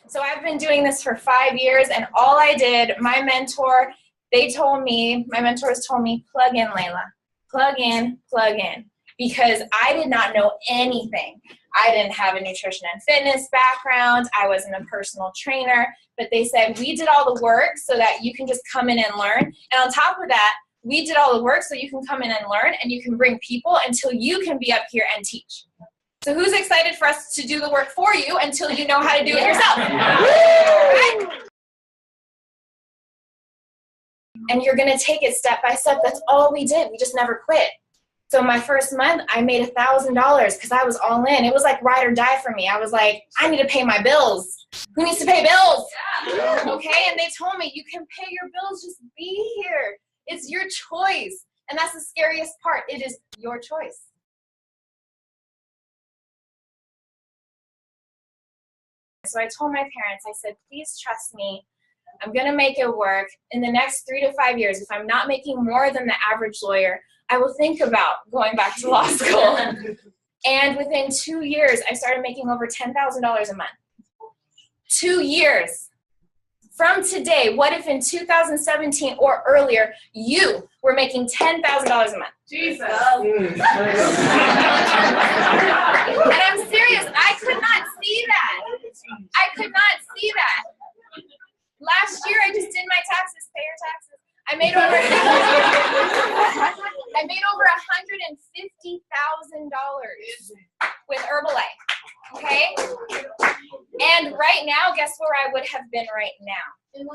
So I've been doing this for 5 years, and all I did, my mentors told me, plug in, Leila. Plug in. Because I did not know anything. I didn't have a nutrition and fitness background. I wasn't a personal trainer. But they said, we did all the work so that you can just come in and learn. And on top of that, we did all the work so you can come in and learn, and you can bring people until you can be up here and teach. So who's excited for us to do the work for you until you know how to do it yourself? Right? And you're going to take it step by step. That's all we did. We just never quit. So my first month, I made $1,000 because I was all in. It was like ride or die for me. I was like, I need to pay my bills. Who needs to pay bills? Okay, and they told me, you can pay your bills, just be here. It's your choice. And that's the scariest part. It is your choice. So I told my parents, I said, please trust me. I'm going to make it work. In the next 3 to 5 years, if I'm not making more than the average lawyer, I will think about going back to law school. And within 2 years, I started making over $10,000 a month. 2 years. From today, what if in 2017 or earlier, you were making $10,000 a month? Jesus. And I'm serious. I could not see that. I could not see that. Last year, I just did my taxes, pay your taxes. I made over $150,000 with Herbalife, okay? And right now, guess where I would have been right now? In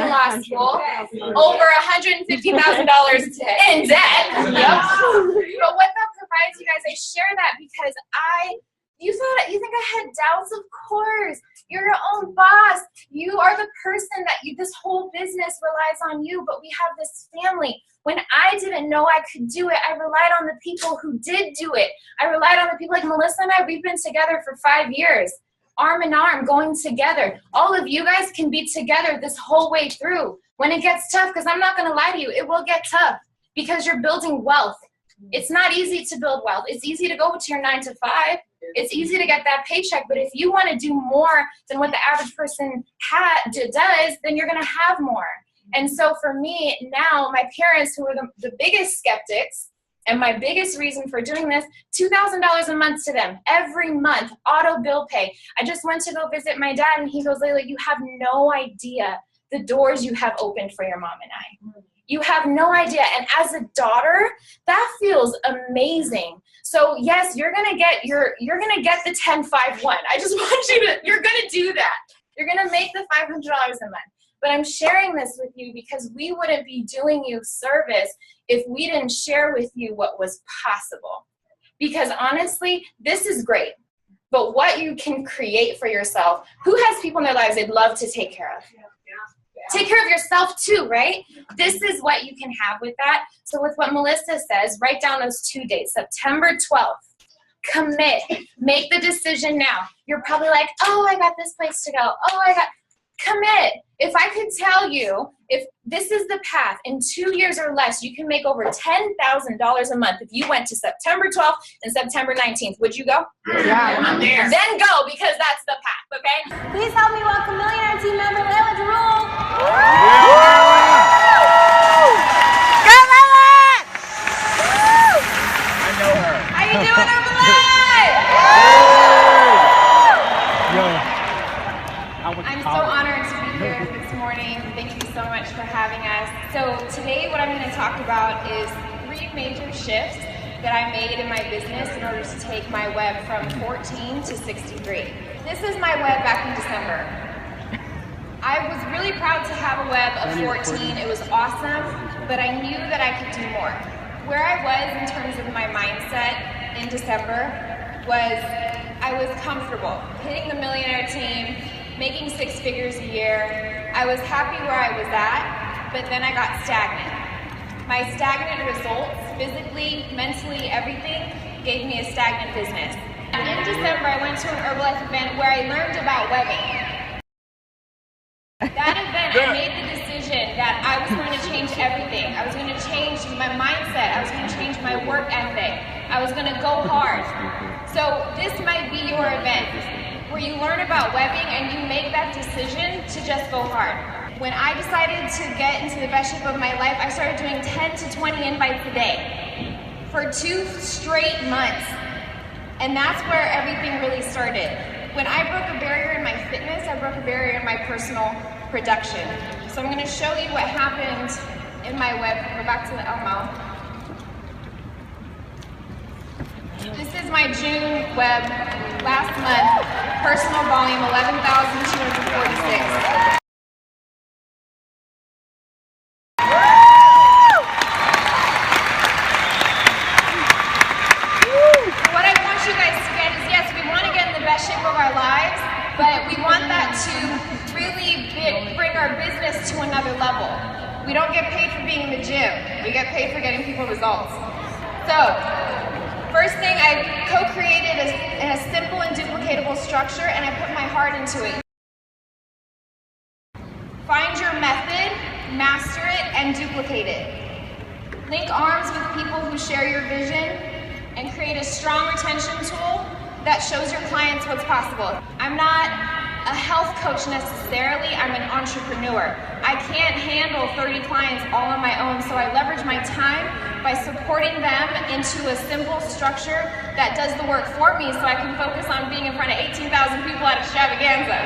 law school. Over $150,000 in debt. Yep. But what that provides you guys, I share that because you think I had doubts? Of course. You're your own boss. You are the person that this whole business relies on you, but we have this family. When I didn't know I could do it, I relied on the people who did do it. I relied on the people like Melissa and I. We've been together for 5 years, arm in arm, going together. All of you guys can be together this whole way through. When it gets tough, because I'm not going to lie to you, it will get tough because you're building wealth. It's not easy to build wealth. It's easy to go to your 9 to 5. It's easy to get that paycheck, but if you want to do more than what the average person does, then you're going to have more. And so for me now, my parents, who are the biggest skeptics, and my biggest reason for doing this, $2,000 a month to them, every month, auto bill pay. I just went to go visit my dad, and he goes, Leila, you have no idea the doors you have opened for your mom and I. You have no idea. And as a daughter, that feels amazing. So yes, you're gonna get the 10-5-1. I just want you're gonna do that. You're gonna make the $500 a month. But I'm sharing this with you because we wouldn't be doing you service if we didn't share with you what was possible. Because honestly, this is great. But what you can create for yourself, who has people in their lives they'd love to take care of? Take care of yourself too, right? This is what you can have with that. So with what Melissa says, write down those 2 dates, September 12th. Commit. Make the decision now. You're probably like, oh, I got this place to go. Commit. If I could tell you, if this is the path, in 2 years or less, you can make over $10,000 a month if you went to September 12th and September 19th. Would you go? Yeah, I'm there. Then go, because that's the path, okay? Please help me welcome Millionaire team member Leila Jelloule. Go, Leila! I know her. How you doing, Herbalife? I'm so honored to be here this morning. Thank you so much for having us. So today what I'm going to talk about is 3 major shifts that I made in my business in order to take my web from 14 to 63. This is my web back in December. I was really proud to have a web of 14. It was awesome, but I knew that I could do more. Where I was in terms of my mindset in December was I was comfortable hitting the millionaire team, making 6 figures a year. I was happy where I was at, but then I got stagnant. My stagnant results, physically, mentally, everything, gave me a stagnant business. In December, I went to an Herbalife event where I learned about webbing. That event, I made the decision that I was going to change everything. I was going to change my mindset. I was going to change my work ethic. I was going to go hard. So this might be your event. where you learn about webbing and you make that decision to just go hard. When I decided to get into the best shape of my life, I started doing 10 to 20 invites a day for 2 straight months. And that's where everything really started. When I broke a barrier in my fitness, I broke a barrier in my personal production. So I'm gonna show you what happened in my web. Go back to the Elmo. This is my June web last month. Personal volume, 11,246. Shape of our lives, but we want that to really bring our business to another level. We don't get paid for being in the gym. We get paid for getting people results. So, first thing, I co-created a simple and duplicatable structure, and I put my heart into it. Find your method, master it, and duplicate it. Link arms with people who share your vision, and create a strong retention tool that shows your clients what's possible. I'm not a health coach necessarily, I'm an entrepreneur. I can't handle 30 clients all on my own, so I leverage my time by supporting them into a simple structure that does the work for me so I can focus on being in front of 18,000 people at extravaganza.